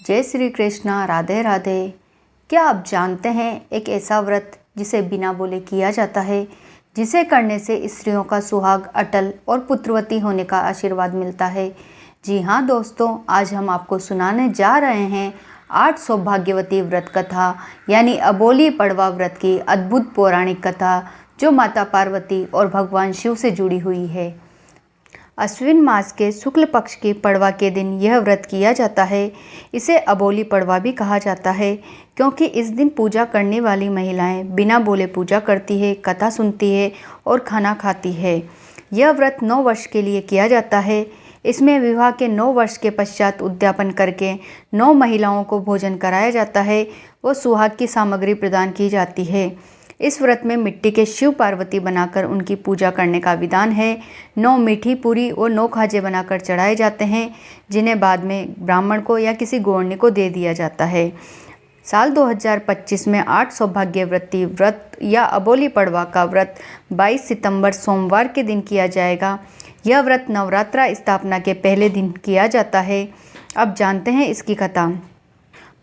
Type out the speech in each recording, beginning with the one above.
जय श्री कृष्णा। राधे राधे। क्या आप जानते हैं एक ऐसा व्रत जिसे बिना बोले किया जाता है, जिसे करने से स्त्रियों का सुहाग अटल और पुत्रवती होने का आशीर्वाद मिलता है। जी हाँ दोस्तों, आज हम आपको सुनाने जा रहे हैं 8 सौभाग्यवती व्रत कथा यानी अबोली पड़वा व्रत की अद्भुत पौराणिक कथा, जो माता पार्वती और भगवान शिव से जुड़ी हुई है। अश्विन मास के शुक्ल पक्ष की पड़वा के दिन यह व्रत किया जाता है। इसे अबोली पड़वा भी कहा जाता है, क्योंकि इस दिन पूजा करने वाली महिलाएं बिना बोले पूजा करती है, कथा सुनती है और खाना खाती है। यह व्रत 9 वर्ष के लिए किया जाता है। इसमें विवाह के 9 वर्ष के पश्चात उद्यापन करके 9 महिलाओं को भोजन कराया जाता है व सुहाग की सामग्री प्रदान की जाती है। इस व्रत में मिट्टी के शिव पार्वती बनाकर उनकी पूजा करने का विधान है। 9 मीठी पूरी और 9 खाजे बनाकर चढ़ाए जाते हैं, जिन्हें बाद में ब्राह्मण को या किसी गौरनी को दे दिया जाता है। साल 2025 में 8 सौभाग्यवती व्रत या अबोली पड़वा का व्रत 22 सितंबर सोमवार के दिन किया जाएगा। यह व्रत नवरात्रा स्थापना के पहले दिन किया जाता है। अब जानते हैं इसकी कथा।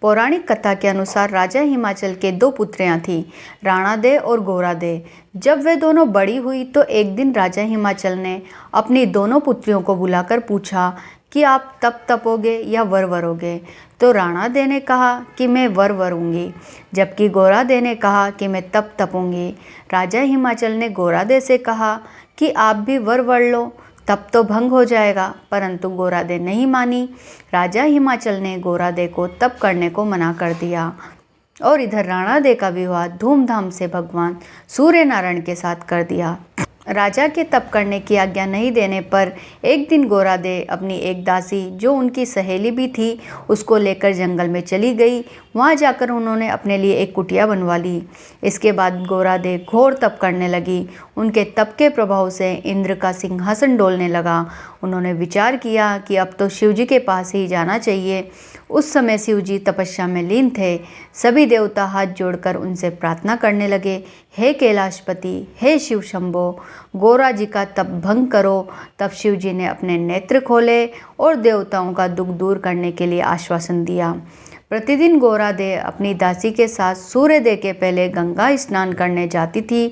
पौराणिक कथा के अनुसार राजा हिमाचल के 2 पुत्रियां थीं, राणादे और गोरादे। जब वे दोनों बड़ी हुई तो एक दिन राजा हिमाचल ने अपनी दोनों पुत्रियों को बुलाकर पूछा कि आप तप तपोगे या वर वरोगे। तो राणादे ने कहा कि मैं वर वरूंगी, जबकि गोरादे ने कहा कि मैं तप तपूंगी। राजा हिमाचल ने गोरादे से कहा कि आप भी वर वर लो, तब तो भंग हो जाएगा, परंतु गोरादे नहीं मानी। राजा हिमाचल ने गोरादे को तप करने को मना कर दिया और इधर राणादे का विवाह धूमधाम से भगवान सूर्य नारायण के साथ कर दिया। राजा के तप करने की आज्ञा नहीं देने पर एक दिन गोरादे अपनी एक दासी, जो उनकी सहेली भी थी, उसको लेकर जंगल में चली गई। वहाँ जाकर उन्होंने अपने लिए एक कुटिया बनवा ली। इसके बाद गोरादे घोर तप करने लगी। उनके तप के प्रभाव से इंद्र का सिंहासन डोलने लगा। उन्होंने विचार किया कि अब तो शिवजी के पास ही जाना चाहिए। उस समय शिवजी तपस्या में लीन थे। सभी देवता हाथ जोड़कर उनसे प्रार्थना करने लगे, हे कैलाशपति, हे शिव शंभो, गोरा जी का तप भंग करो। तब शिवजी ने अपने नेत्र खोले और देवताओं का दुख दूर करने के लिए आश्वासन दिया। प्रतिदिन गोरादे अपनी दासी के साथ सूर्योदय के पहले गंगा स्नान करने जाती थी,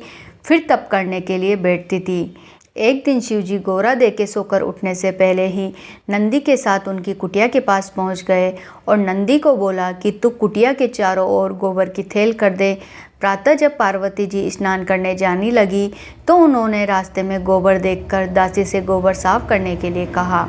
फिर तप करने के लिए बैठती थी। एक दिन शिवजी गोरादे के सोकर उठने से पहले ही नंदी के साथ उनकी कुटिया के पास पहुंच गए और नंदी को बोला कि तू कुटिया के चारों ओर गोबर की थैल कर दे। प्रातः जब पार्वती जी स्नान करने जाने लगी तो उन्होंने रास्ते में गोबर देखकर दासी से गोबर साफ करने के लिए कहा।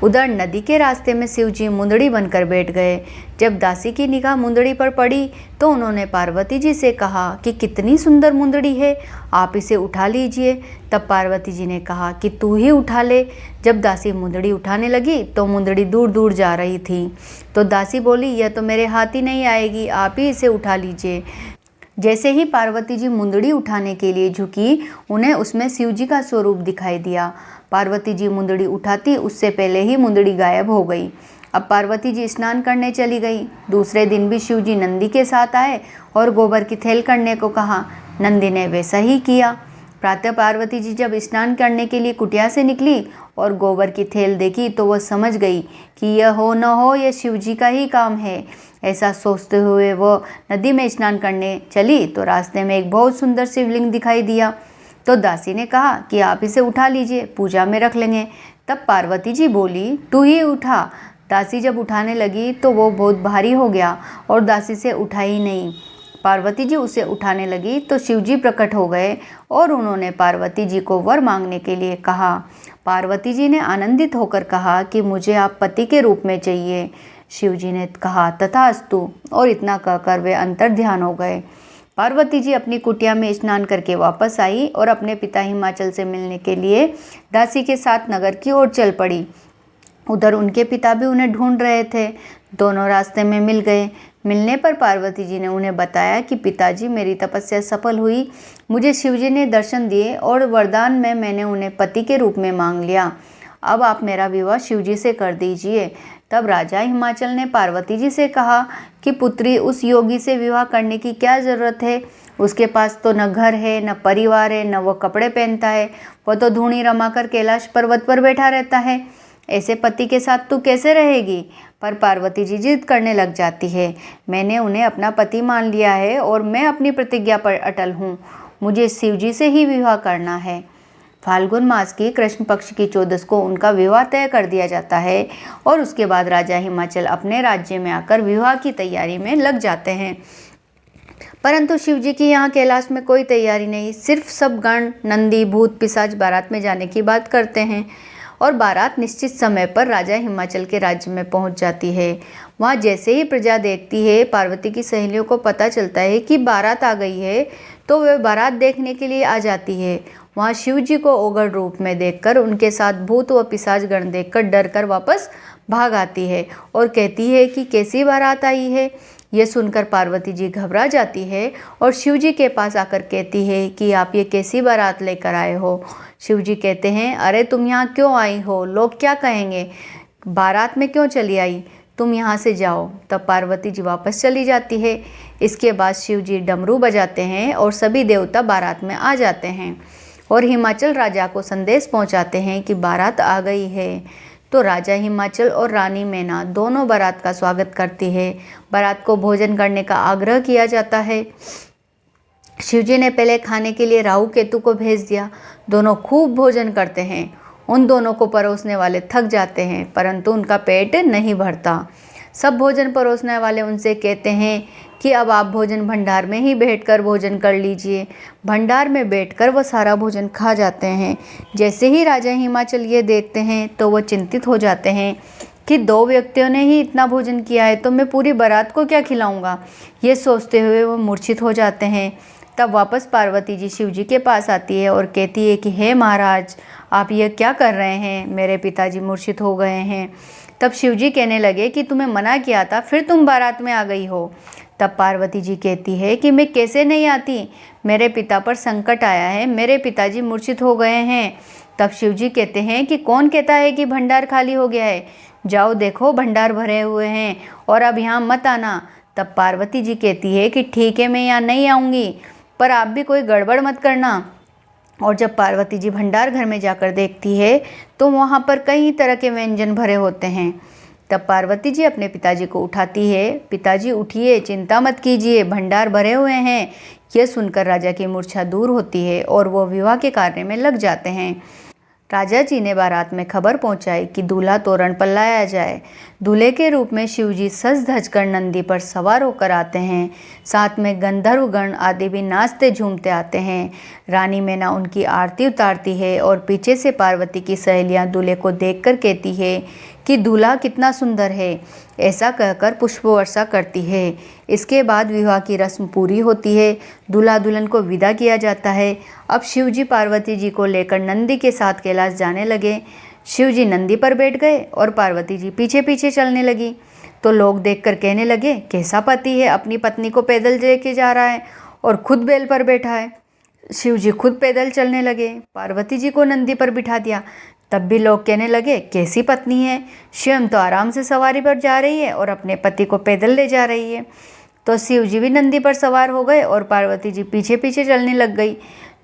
उधर नदी के रास्ते में शिवजी मुंदड़ी बनकर बैठ गए। जब दासी की निगाह मुंदड़ी पर पड़ी तो उन्होंने पार्वती जी से कहा कि कितनी सुंदर मुंदड़ी है, आप इसे उठा लीजिए। तब पार्वती जी ने कहा कि तू ही उठा ले। जब दासी मुंदड़ी उठाने लगी तो मुंदड़ी दूर दूर जा रही थी। तो दासी बोली, यह तो मेरे हाथ ही नहीं आएगी, आप ही इसे उठा लीजिए। जैसे ही पार्वती जी मुंदड़ी उठाने के लिए झुकी, उन्हें उसमें शिवजी का स्वरूप दिखाई दिया। पार्वती जी मुंदड़ी उठाती उससे पहले ही मुंदड़ी गायब हो गई। अब पार्वती जी स्नान करने चली गई। दूसरे दिन भी शिवजी नंदी के साथ आए और गोबर की थैल करने को कहा। नंदी ने वैसा ही किया। प्रातः पार्वती जी जब स्नान करने के लिए कुटिया से निकली और गोबर की थैल देखी तो वह समझ गई कि यह हो न हो, यह शिवजी का ही काम है। ऐसा सोचते हुए वो नदी में स्नान करने चली तो रास्ते में एक बहुत सुंदर शिवलिंग दिखाई दिया। तो दासी ने कहा कि आप इसे उठा लीजिए, पूजा में रख लेंगे। तब पार्वती जी बोली, तू ही उठा। दासी जब उठाने लगी तो वो बहुत भारी हो गया और दासी से उठा ही नहीं। पार्वती जी उसे उठाने लगी तो शिवजी प्रकट हो गए और उन्होंने पार्वती जी को वर मांगने के लिए कहा। पार्वती जी ने आनंदित होकर कहा कि मुझे आप पति के रूप में चाहिए। शिवजी ने कहा तथास्तु, और इतना कहकर वे अंतर ध्यान हो गए। पार्वती जी अपनी कुटिया में स्नान करके वापस आई और अपने पिता हिमाचल से मिलने के लिए दासी के साथ नगर की ओर चल पड़ी। उधर उनके पिता भी उन्हें ढूंढ रहे थे। दोनों रास्ते में मिल गए। मिलने पर पार्वती जी ने उन्हें बताया कि पिताजी, मेरी तपस्या सफल हुई। मुझे शिवजी ने दर्शन दिए और वरदान में मैंने उन्हें पति के रूप में मांग लिया। अब आप मेरा विवाह शिवजी से कर दीजिए। तब राजा हिमाचल ने पार्वती जी से कहा कि पुत्री, उस योगी से विवाह करने की क्या ज़रूरत है। उसके पास तो न घर है, न परिवार है, न वो कपड़े पहनता है। वो तो धूणी रमाकर कैलाश पर्वत पर बैठा रहता है। ऐसे पति के साथ तू कैसे रहेगी। पर पार्वती जी जिद करने लग जाती है। मैंने उन्हें अपना पति मान लिया है और मैं अपनी प्रतिज्ञा पर अटल हूँ। मुझे शिव जी से ही विवाह करना है। फाल्गुन मास की कृष्ण पक्ष की 14 को उनका विवाह तय कर दिया जाता है और उसके बाद राजा हिमाचल अपने राज्य में आकर विवाह की तैयारी में लग जाते हैं। परंतु शिव जी की यहाँ कैलाश में कोई तैयारी नहीं। सिर्फ सब गण, नंदी, भूत, पिशाच बारात में जाने की बात करते हैं और बारात निश्चित समय पर राजा हिमाचल के राज्य में पहुंच जाती है। वहाँ जैसे ही प्रजा देखती है, पार्वती की सहेलियों को पता चलता है कि बारात आ गई है, तो वे बारात देखने के लिए आ जाती है। वहाँ शिव जी को ओघड़ रूप में देखकर उनके साथ भूत व पिशाच गण देखकर डर कर वापस भाग आती है और कहती है कि कैसी बारात आई है। यह सुनकर पार्वती जी घबरा जाती है और शिव जी के पास आकर कहती है कि आप ये कैसी बारात लेकर आए हो। शिव जी कहते हैं, अरे तुम यहाँ क्यों आई हो, लोग क्या कहेंगे, बारात में क्यों चली आई, तुम यहाँ से जाओ। तब पार्वती जी वापस चली जाती है। इसके बाद शिव जी डमरू बजाते हैं और सभी देवता बारात में आ जाते हैं और हिमाचल राजा को संदेश पहुँचाते हैं कि बारात आ गई है। तो राजा हिमाचल और रानी मैना दोनों बारात का स्वागत करती है। बारात को भोजन करने का आग्रह किया जाता है। शिवजी ने पहले खाने के लिए राहु केतु को भेज दिया। दोनों खूब भोजन करते हैं। उन दोनों को परोसने वाले थक जाते हैं, परंतु उनका पेट नहीं भरता। सब भोजन परोसने वाले उनसे कहते हैं कि अब आप भोजन भंडार में ही बैठकर भोजन कर लीजिए। भंडार में बैठकर वह सारा भोजन खा जाते हैं। जैसे ही राजा हिमाचल ये देखते हैं तो वह चिंतित हो जाते हैं कि 2 व्यक्तियों ने ही इतना भोजन किया है, तो मैं पूरी बारात को क्या खिलाऊंगा। ये सोचते हुए वो मूर्छित हो जाते हैं। तब वापस पार्वती जी शिव जी के पास आती है और कहती है कि हे महाराज, आप ये क्या कर रहे हैं, मेरे पिताजी मूर्छित हो गए हैं। तब शिव जी कहने लगे कि तुम्हें मना किया था, फिर तुम बारात में आ गई हो। तब पार्वती जी कहती है कि मैं कैसे नहीं आती, मेरे पिता पर संकट आया है, मेरे पिताजी मूर्छित हो गए हैं। तब शिव जी कहते हैं कि कौन कहता है कि भंडार खाली हो गया है, जाओ देखो भंडार भरे हुए हैं और अब यहाँ मत आना। तब पार्वती जी कहती है कि ठीक है, मैं यहाँ नहीं आऊँगी, पर आप भी कोई गड़बड़ मत करना। और जब पार्वती जी भंडार घर में जाकर देखती है तो वहाँ पर कई तरह के व्यंजन भरे होते हैं। तब पार्वती जी अपने पिताजी को उठाती है। पिताजी उठिए, चिंता मत कीजिए, भंडार भरे हुए हैं। यह सुनकर राजा की मूर्छा दूर होती है और वो विवाह के कार्य में लग जाते हैं। राजा जी ने बारात में खबर पहुंचाई कि दूल्हा तोरण पर लाया जाए। दूल्हे के रूप में शिवजी सज धज कर नंदी पर सवार होकर आते हैं। साथ में गंधर्व गण आदि भी नाचते झूमते आते हैं। रानी मैना उनकी आरती उतारती है और पीछे से पार्वती की सहेलियां दूल्हे को देखकर कहती है कि दूल्हा कितना सुंदर है, ऐसा कहकर पुष्प वर्षा करती है। इसके बाद विवाह की रस्म पूरी होती है। दूल्हा दुल्हन को विदा किया जाता है। अब शिवजी पार्वती जी को लेकर नंदी के साथ कैलाश जाने लगे। शिवजी नंदी पर बैठ गए और पार्वती जी पीछे पीछे चलने लगी। तो लोग देखकर कहने लगे, कैसा पति है, अपनी पत्नी को पैदल लेके जा रहा है और खुद बैल पर बैठा है। शिवजी खुद पैदल चलने लगे, पार्वती जी को नंदी पर बिठा दिया। तब भी लोग कहने लगे, कैसी पत्नी है, स्वयं तो आराम से सवारी पर जा रही है और अपने पति को पैदल ले जा रही है। तो शिव जी भी नंदी पर सवार हो गए और पार्वती जी पीछे पीछे चलने लग गई।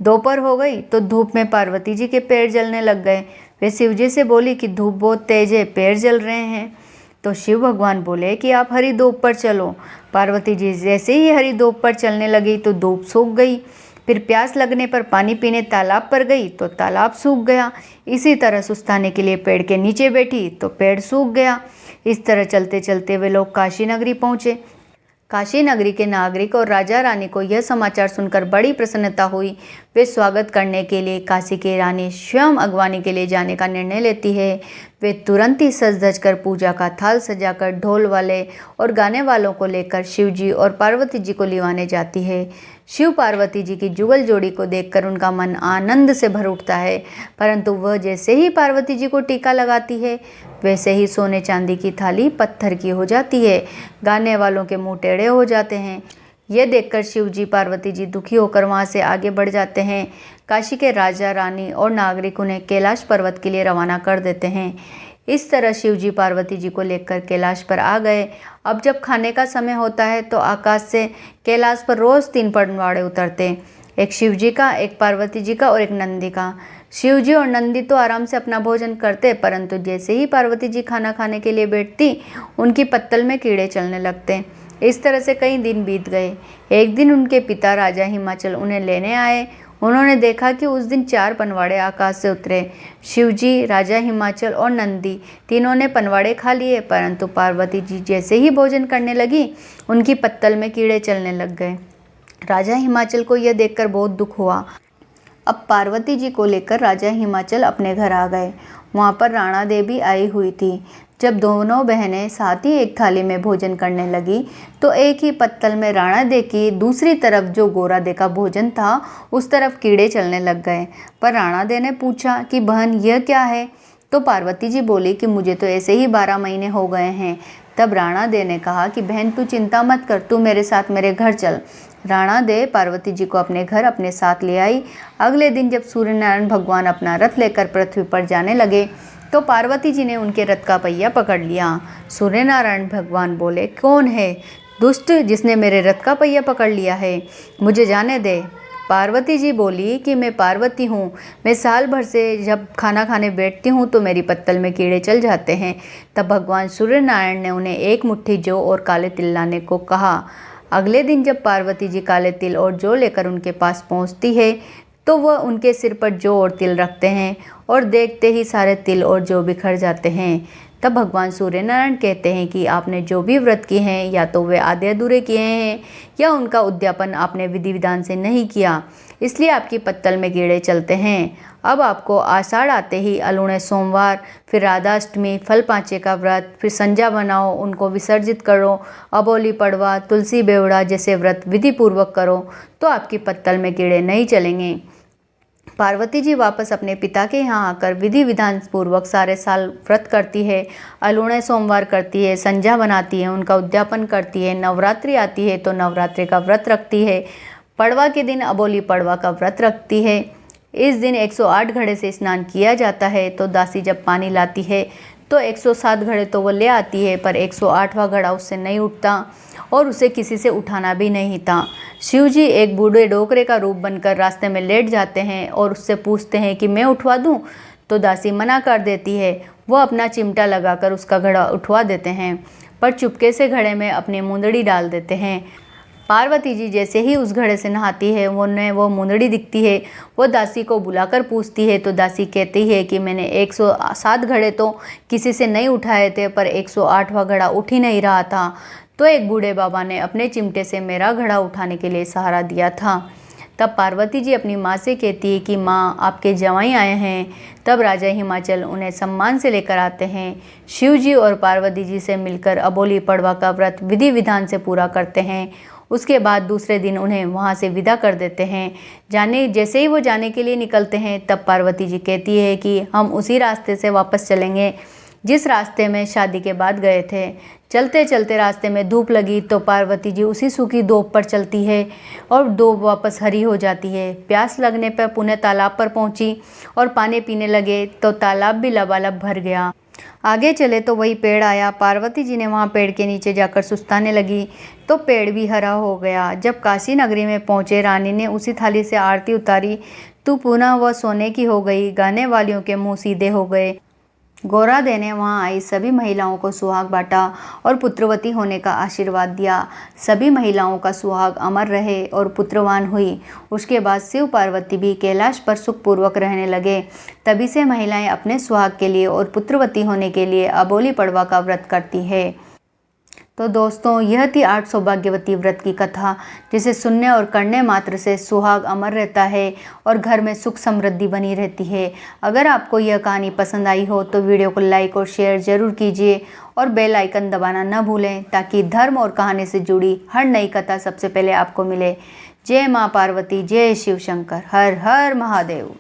दोपहर हो गई तो धूप में पार्वती जी के पैर जलने लग गए। वे शिव जी से बोली कि धूप बहुत तेज है, पैर जल रहे हैं। तो शिव भगवान बोले कि आप हरी धूप पर चलो। पार्वती जी जैसे ही हरी धूप पर चलने लगी तो धूप सूख गई। फिर प्यास लगने पर पानी पीने तालाब पर गई तो तालाब सूख गया। इसी तरह सुस्ताने के लिए पेड़ के नीचे बैठी तो पेड़ सूख गया। इस तरह चलते चलते वे लोग काशी नगरी पहुँचे। काशी नगरी के नागरिक और राजा रानी को यह समाचार सुनकर बड़ी प्रसन्नता हुई। वे स्वागत करने के लिए काशी की रानी स्वयं अगवानी के लिए जाने का निर्णय लेती है। वे तुरंत ही सज धज कर पूजा का थाल सजाकर ढोल वाले और गाने वालों को लेकर शिव जी और पार्वती जी को लिवाने जाती है। शिव पार्वती जी की जुगल जोड़ी को देखकर उनका मन आनंद से भर उठता है, परंतु वह जैसे ही पार्वती जी को टीका लगाती है वैसे ही सोने चांदी की थाली पत्थर की हो जाती है। गाने वालों के मुंह टेढ़े हो जाते हैं। यह देखकर शिव जी पार्वती जी दुखी होकर वहां से आगे बढ़ जाते हैं। काशी के राजा रानी और नागरिक उन्हें कैलाश पर्वत के लिए रवाना कर देते हैं। इस तरह शिव जी पार्वती जी को लेकर कैलाश पर आ गए। अब जब खाने का समय होता है तो आकाश से कैलाश पर रोज़ 3 पनवाड़े उतरते, एक शिव जी का, एक पार्वती जी का और एक नंदी का। शिव जी और नंदी तो आराम से अपना भोजन करते, परंतु जैसे ही पार्वती जी खाना खाने के लिए बैठती, उनकी पत्तल में कीड़े चलने लगते। इस तरह से कई दिन बीत गए। एक दिन उनके पिता राजा हिमाचल उन्हें लेने आए। उन्होंने देखा कि उस दिन 4 पनवाड़े आकाश से उतरे। शिवजी, राजा हिमाचल और नंदी तीनों ने पनवाड़े खा लिए, परंतु पार्वती जी जैसे ही भोजन करने लगी, उनकी पत्तल में कीड़े चलने लग गए। राजा हिमाचल को यह देखकर बहुत दुख हुआ। अब पार्वती जी को लेकर राजा हिमाचल अपने घर आ गए। वहाँ पर राणा देवी आई हुई थी। जब दोनों बहनें साथ ही एक थाली में भोजन करने लगी, तो एक ही पत्तल में राणा दे की दूसरी तरफ जो गोरा दे का भोजन था, उस तरफ कीड़े चलने लग गए। पर राणा दे ने पूछा कि बहन, यह क्या है? तो पार्वती जी बोली कि मुझे तो ऐसे ही 12 महीने हो गए हैं। तब राणा दे ने कहा कि बहन, तू चिंता मत कर, तू मेरे साथ मेरे घर चल। राणा दे पार्वती जी को अपने घर अपने साथ ले आई। अगले दिन जब सूर्यनारायण भगवान अपना रथ लेकर पृथ्वी पर जाने लगे, तो पार्वती जी ने उनके रथ का पहिया पकड़ लिया। सूर्यनारायण भगवान बोले, कौन है दुष्ट जिसने मेरे रथ का पहिया पकड़ लिया है? मुझे जाने दे। पार्वती जी बोली कि मैं पार्वती हूँ, मैं साल भर से जब खाना खाने बैठती हूँ तो मेरी पत्तल में कीड़े चल जाते हैं। तब भगवान सूर्यनारायण ने उन्हें एक मुट्ठी जौ और काले तिल लाने को कहा। अगले दिन जब पार्वती जी काले तिल और जौ लेकर उनके पास पहुँचती है, तो वह उनके सिर पर जौ और तिल रखते हैं और देखते ही सारे तिल और जौ बिखर जाते हैं। तब भगवान सूर्यनारायण कहते हैं कि आपने जो भी व्रत किए हैं, या तो वे आधे अधूरे किए हैं या उनका उद्यापन आपने विधि विधान से नहीं किया, इसलिए आपकी पत्तल में कीड़े चलते हैं। अब आपको आषाढ़ आते ही अलूणे सोमवार, फिर राधाअष्टमी, फल पाँचे का व्रत, फिर संजा बनाओ, उनको विसर्जित करो, अबोली पड़वा, तुलसी बेवड़ा जैसे व्रत विधि पूर्वक करो, तो आपकी पत्तल में कीड़े नहीं चलेंगे। पार्वती जी वापस अपने पिता के यहाँ आकर विधि विधान पूर्वक सारे साल व्रत करती है। अलूणे सोमवार करती है, संजा बनाती है, उनका उद्यापन करती है। नवरात्रि आती है तो नवरात्रि का व्रत रखती है। पड़वा के दिन अबोली पड़वा का व्रत रखती है। इस दिन 108 घड़े से स्नान किया जाता है। तो दासी जब पानी लाती है तो 107 घड़े तो वो ले आती है, पर 108वां घड़ा उससे नहीं उठता और उसे किसी से उठाना भी नहीं था। शिव जी एक बूढ़े डोकरे का रूप बनकर रास्ते में लेट जाते हैं और उससे पूछते हैं कि मैं उठवा दूं? तो दासी मना कर देती है। वो अपना चिमटा लगाकर उसका घड़ा उठवा देते हैं, पर चुपके से घड़े में अपनी मुंदड़ी डाल देते हैं। पार्वती जी जैसे ही उस घड़े से नहाती है, उन्हें वो मुंदड़ी दिखती है। वो दासी को बुलाकर पूछती है, तो दासी कहती है कि मैंने 107 घड़े तो किसी से नहीं उठाए थे, पर 108वां घड़ा उठ ही नहीं रहा था। तो एक बूढ़े बाबा ने अपने चिमटे से मेरा घड़ा उठाने के लिए सहारा दिया था। तब पार्वती जी अपनी माँ से कहती है कि माँ, आपके जवाई आए हैं। तब राजा हिमाचल उन्हें सम्मान से लेकर आते हैं। शिव जी और पार्वती जी से मिलकर अबोली पड़वा का व्रत विधि विधान से पूरा करते हैं। उसके बाद दूसरे दिन उन्हें वहाँ से विदा कर देते हैं। जैसे ही वो जाने के लिए निकलते हैं, तब पार्वती जी कहती है कि हम उसी रास्ते से वापस चलेंगे जिस रास्ते में शादी के बाद गए थे। चलते चलते रास्ते में धूप लगी तो पार्वती जी उसी सूखी दोब पर चलती है और दोब वापस हरी हो जाती है। प्यास लगने पर पुनः तालाब पर पहुंची और पानी पीने लगे तो तालाब भी लबालब भर गया। आगे चले तो वही पेड़ आया। पार्वती जी ने वहाँ पेड़ के नीचे जाकर सुस्ताने लगी तो पेड़ भी हरा हो गया। जब काशी नगरी में पहुँचे, रानी ने उसी थाली से आरती उतारी तो पुनः वह सोने की हो गई। गाने वालियों के मुँह सीधे हो गए। गोरा देने वहाँ आई सभी महिलाओं को सुहाग बांटा और पुत्रवती होने का आशीर्वाद दिया। सभी महिलाओं का सुहाग अमर रहे और पुत्रवान हुई। उसके बाद शिव पार्वती भी कैलाश पर सुखपूर्वक रहने लगे। तभी से महिलाएं अपने सुहाग के लिए और पुत्रवती होने के लिए अबोली पड़वा का व्रत करती है। तो दोस्तों, यह थी 8 सौभाग्यवती व्रत की कथा, जिसे सुनने और करने मात्र से सुहाग अमर रहता है और घर में सुख समृद्धि बनी रहती है। अगर आपको यह कहानी पसंद आई हो तो वीडियो को लाइक और शेयर ज़रूर कीजिए और बेल आइकन दबाना न भूलें, ताकि धर्म और कहानी से जुड़ी हर नई कथा सबसे पहले आपको मिले। जय माँ पार्वती, जय शिव शंकर, हर हर महादेव।